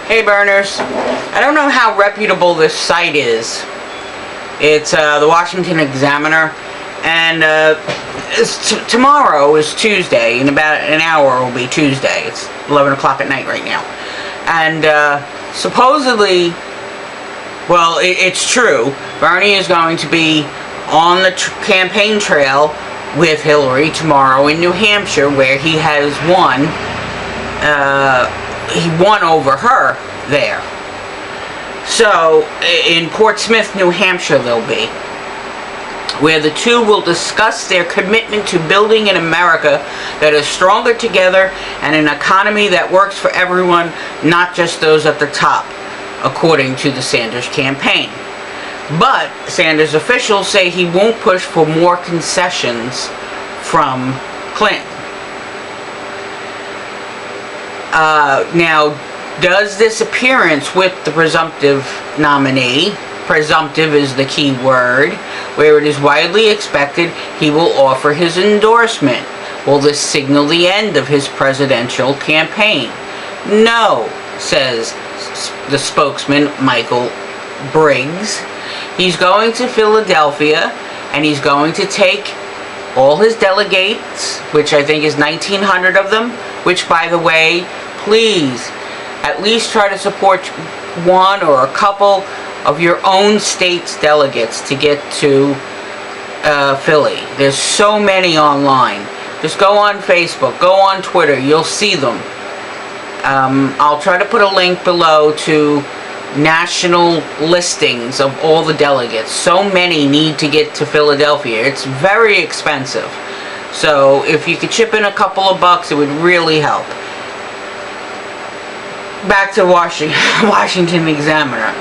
Hey Burners, I don't know how reputable this site is. It's the Washington Examiner, and tomorrow is Tuesday. In about an hour will be Tuesday. It's 11 o'clock at night right now. And supposedly, well, it's true, Bernie is going to be on the campaign trail with Hillary tomorrow in New Hampshire, where he has won. He won over her there. So, in Portsmouth, New Hampshire they'll be, where the two will discuss their commitment to building an America that is stronger together and an economy that works for everyone, not just those at the top, according to the Sanders campaign. But Sanders officials say he won't push for more concessions from Clinton. Now, does this appearance with the presumptive nominee, presumptive is the key word, where it is widely expected he will offer his endorsement, will this signal the end of his presidential campaign? No, says the spokesman Michael Briggs. He's going to Philadelphia, and he's going to take all his delegates, which I think is 1,900 of them, which, by the way, please at least try to support one or a couple of your own state's delegates to get to Philly. There's so many online. Just go on Facebook, go on Twitter, you'll see them. I'll try to put a link below to national listings of all the delegates. So many need to get to Philadelphia. It's very expensive. So if you could chip in a couple of bucks, it would really help. Back to Washington Examiner.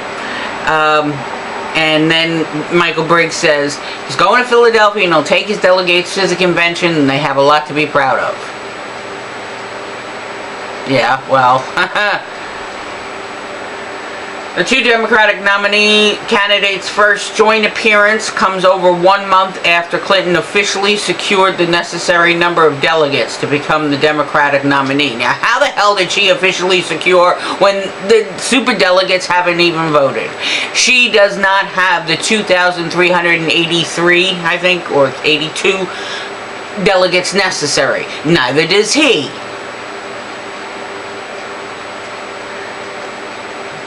And then Michael Briggs says he's going to Philadelphia and he'll take his delegates to the convention, and they have a lot to be proud of. Yeah, well, the two Democratic nominee candidates' first joint appearance comes over 1 month after Clinton officially secured the necessary number of delegates to become the Democratic nominee. Now, how the hell did she officially secure when the superdelegates haven't even voted? She does not have the 2,383, I think, or 82 delegates necessary. Neither does he.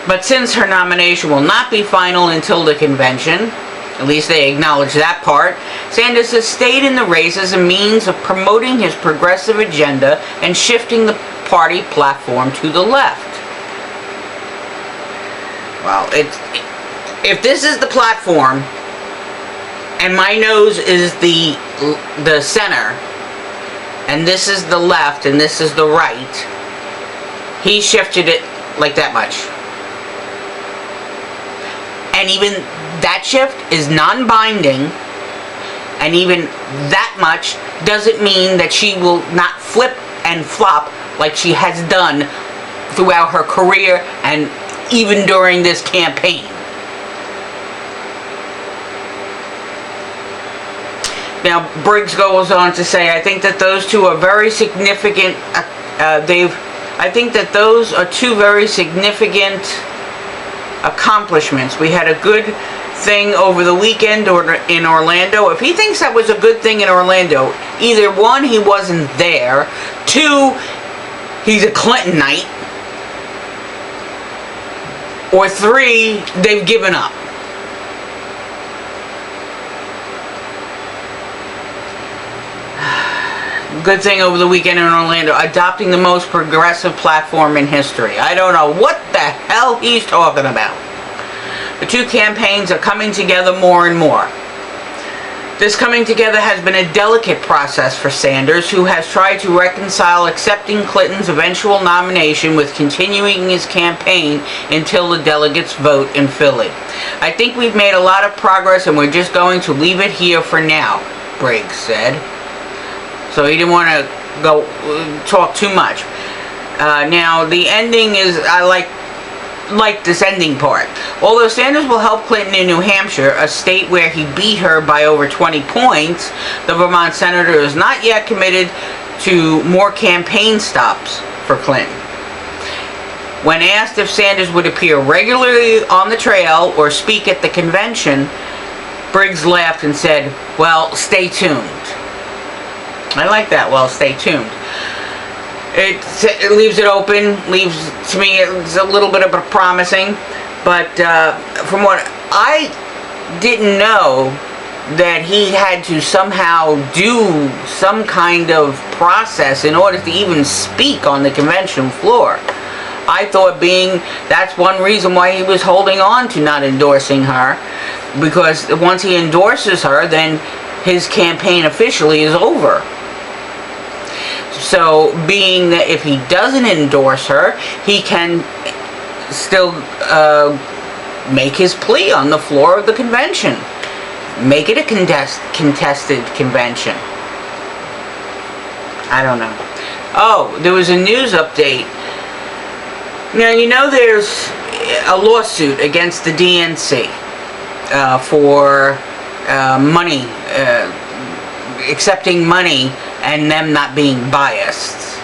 But since her nomination will not be final until the convention, at least they acknowledge that part, Sanders has stayed in the race as a means of promoting his progressive agenda and shifting the party platform to the left. Well, if this is the platform, and my nose is the center, and this is the left, and this is the right, he shifted it like that much. And even that shift is non-binding, and even that much doesn't mean that she will not flip and flop like she has done throughout her career and even during this campaign. Now, Briggs goes on to say, I think that those two are very significant. I think that those are two very significant accomplishments. We had a good thing over the weekend in Orlando. If he thinks that was a good thing in Orlando, either one, he wasn't there, two, he's a Clintonite, or three, they've given up. Good thing over the weekend in Orlando, adopting the most progressive platform in history. I don't know what the hell he's talking about. The two campaigns are coming together more and more. This coming together has been a delicate process for Sanders, who has tried to reconcile accepting Clinton's eventual nomination with continuing his campaign until the delegates vote in Philly. I think we've made a lot of progress, and we're just going to leave it here for now, Briggs said. So he didn't want to go talk too much. Now, the ending is, I like this ending part. Although Sanders will help Clinton in New Hampshire, a state where he beat her by over 20 points, the Vermont senator is not yet committed to more campaign stops for Clinton. When asked if Sanders would appear regularly on the trail or speak at the convention, Briggs laughed and said, "Well, stay tuned." I like that, "well, stay tuned." It leaves it open, to me, it's a little bit of a promising, but from what I didn't know, that he had to somehow do some kind of process in order to even speak on the convention floor. I thought that's one reason why he was holding on to not endorsing her, because once he endorses her, then his campaign officially is over. So, being that if he doesn't endorse her, he can still make his plea on the floor of the convention. Make it a contested convention. I don't know. Oh, there was a news update. Now, you know there's a lawsuit against the DNC for money, accepting money and them not being biased.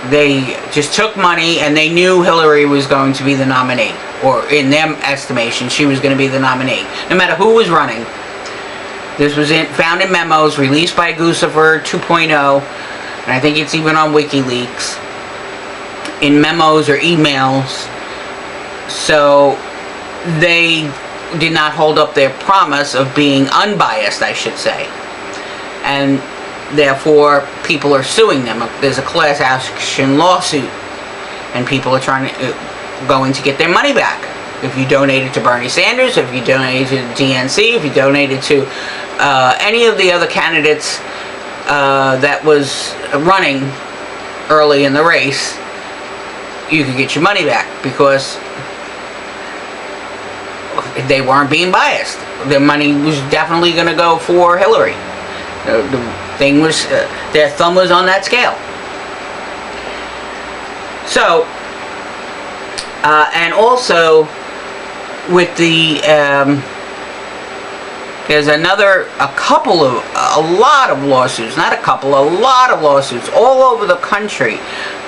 They just took money and they knew Hillary was going to be the nominee, or in their estimation, she was going to be the nominee, no matter who was running. This was found in memos released by Guccifer 2.0, and I think it's even on WikiLeaks, in memos or emails. So they did not hold up their promise of being unbiased, I should say. And therefore, people are suing them. There's a class action lawsuit, and people are going to get their money back. If you donated to Bernie Sanders, if you donated to DNC, if you donated to any of the other candidates that was running early in the race, you could get your money back, because they weren't being biased. Their money was definitely going to go for Hillary. The thing was, their thumb was on that scale. So, and also with the, there's a lot of lawsuits, not a couple, a lot of lawsuits all over the country.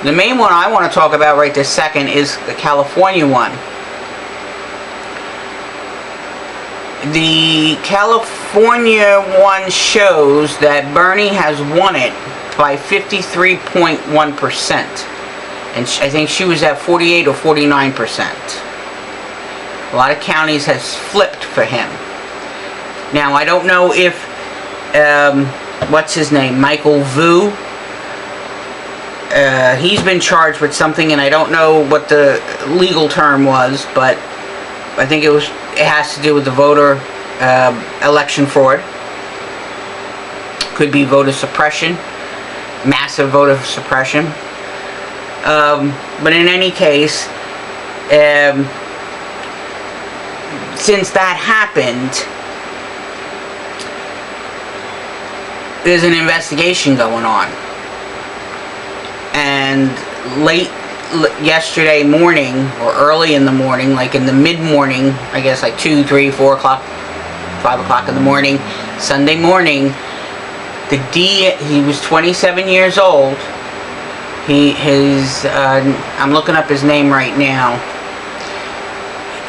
The main one I want to talk about right this second is the California one. The California one shows that Bernie has won it by 53.1%. And I think she was at 48 or 49%. A lot of counties has flipped for him. Now, I don't know if, what's his name, Michael Vu, he's been charged with something, and I don't know what the legal term was, but I think it has to do with the voter election fraud. Could be voter suppression, massive voter suppression. But in any case, since that happened, there's an investigation going on. And late yesterday morning, or early in the morning, like in the mid-morning, I guess like 2, 3, 4 o'clock, 5 o'clock in the morning, Sunday morning, he was 27 years old. I'm looking up his name right now.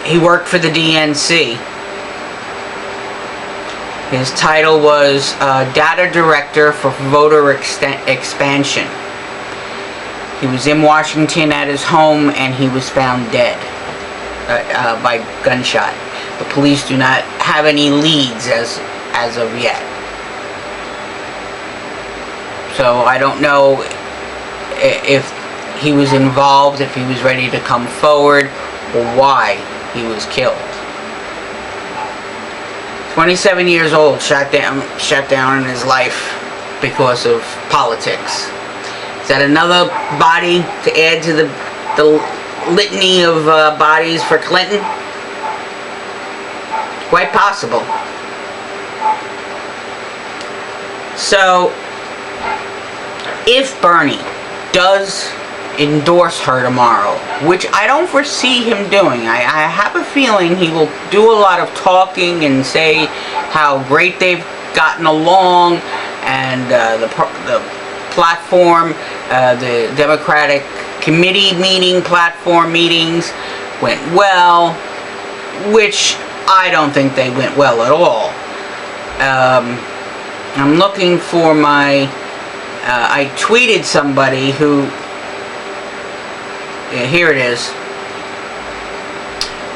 He worked for the DNC. His title was Data Director for Voter Expansion. He was in Washington at his home, and he was found dead by gunshot. The police do not have any leads as of yet. So I don't know if he was involved, if he was ready to come forward, or why he was killed. 27 years old, shot down in his life because of politics. Is that another body to add to the litany of bodies for Clinton? Quite possible. So, if Bernie does endorse her tomorrow, which I don't foresee him doing, I have a feeling he will do a lot of talking and say how great they've gotten along, and the platform The Democratic committee meeting, platform meetings went well, which I don't think they went well at all. I'm looking for my, I tweeted somebody who, yeah, here it is.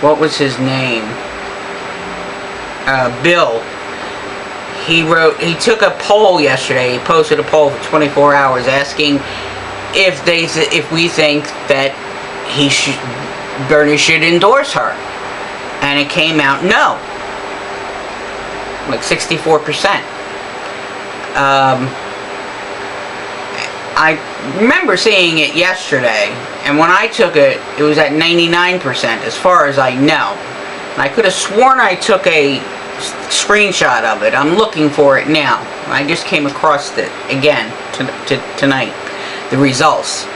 What was his name? Bill. He took a poll yesterday. He posted a poll for 24 hours asking if we think that Bernie should endorse her. And it came out no. Like 64%. I remember seeing it yesterday, and when I took it, it was at 99% as far as I know. And I could have sworn I took a screenshot of it. I'm looking for it now. I just came across it again tonight, the results.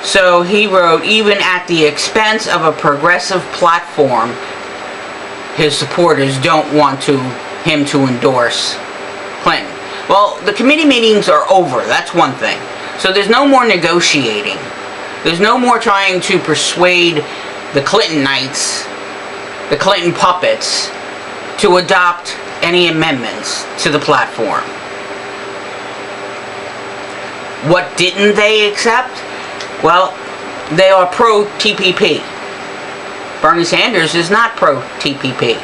So he wrote, even at the expense of a progressive platform, his supporters don't want him to endorse Clinton. Well, the committee meetings are over. That's one thing. So there's no more negotiating. There's no more trying to persuade the Clintonites, the Clinton puppets, to adopt any amendments to the platform. What didn't they accept? Well, they are pro-TPP. Bernie Sanders is not pro-TPP.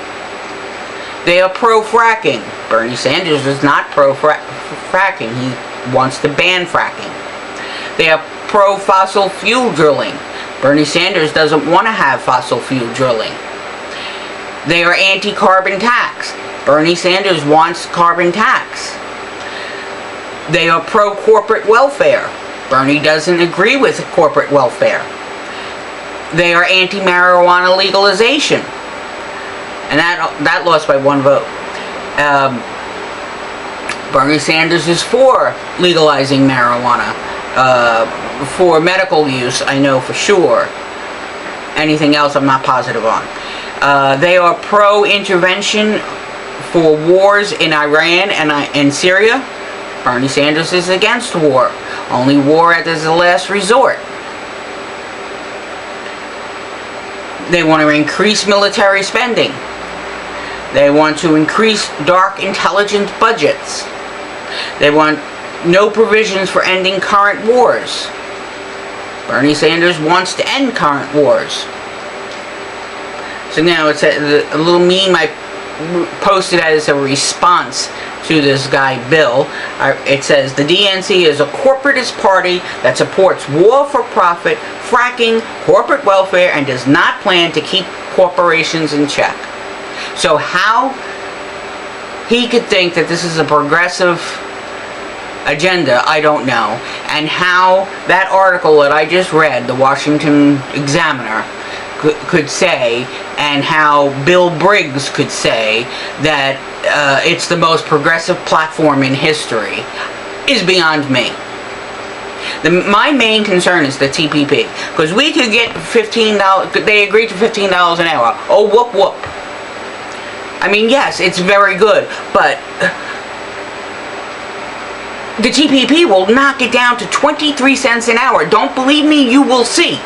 They are pro-fracking. Bernie Sanders is not pro-fracking. He wants to ban fracking. They are pro-fossil fuel drilling. Bernie Sanders doesn't want to have fossil fuel drilling. They are anti-carbon tax. Bernie Sanders wants carbon tax. They are pro-corporate welfare. Bernie doesn't agree with corporate welfare. They are anti-marijuana legalization. And that lost by one vote. Bernie Sanders is for legalizing marijuana. For medical use, I know for sure. Anything else, I'm not positive on. They are pro-intervention for wars in Iran and Syria. Bernie Sanders is against war. Only war as a last resort. They want to increase military spending. They want to increase dark intelligence budgets. They want no provisions for ending current wars. Bernie Sanders wants to end current wars. So now it's a little meme I posted as a response to this guy Bill. It says, the DNC is a corporatist party that supports war for profit, fracking, corporate welfare, and does not plan to keep corporations in check. So how he could think that this is a progressive agenda, I don't know. And how that article that I just read, the Washington Examiner, could say, and how Bill Briggs could say that it's the most progressive platform in history is beyond me. My main concern is the TPP, because we could get $15, they agreed to $15 an hour. Oh, whoop whoop. I mean, yes, it's very good, but the TPP will knock it down to 23 cents an hour. Don't believe me? You will see.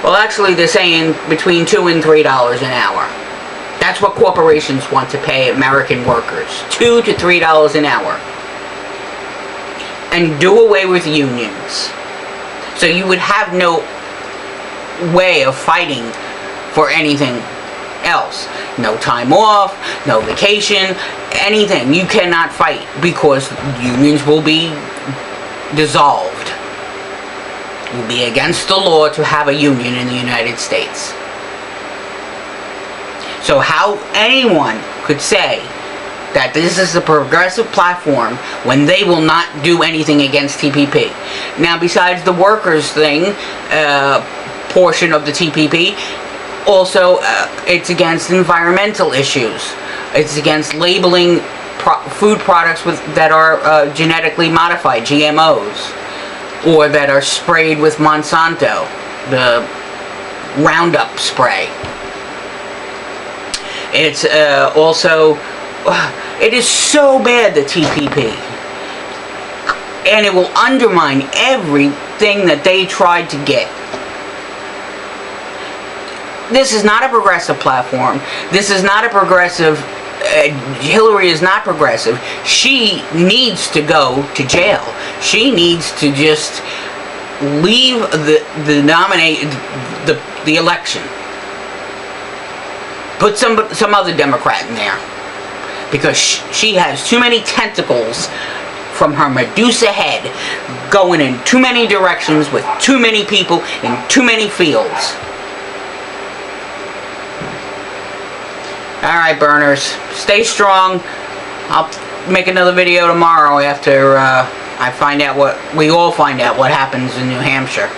Well, actually, they're saying between $2 and $3 an hour. That's what corporations want to pay American workers. $2 to $3 an hour. And do away with unions. So you would have no way of fighting for anything else. No time off, no vacation, anything. You cannot fight because unions will be dissolved. It will be against the law to have a union in the United States. So how anyone could say that this is a progressive platform when they will not do anything against TPP? Now, besides the workers thing, portion of the TPP, also it's against environmental issues. It's against labeling food products that are genetically modified, GMOs, or that are sprayed with Monsanto, the Roundup spray. It's also It is so bad, the TPP. And it will undermine everything that they tried to get. This is not a progressive platform. This is not a progressive... Shillery is not progressive. She needs to go to jail. She needs to just leave the election. Put some other Democrat in there, because she has too many tentacles from her Medusa head going in too many directions with too many people in too many fields. Alright, burners, stay strong. I'll make another video tomorrow after we all find out what happens in New Hampshire.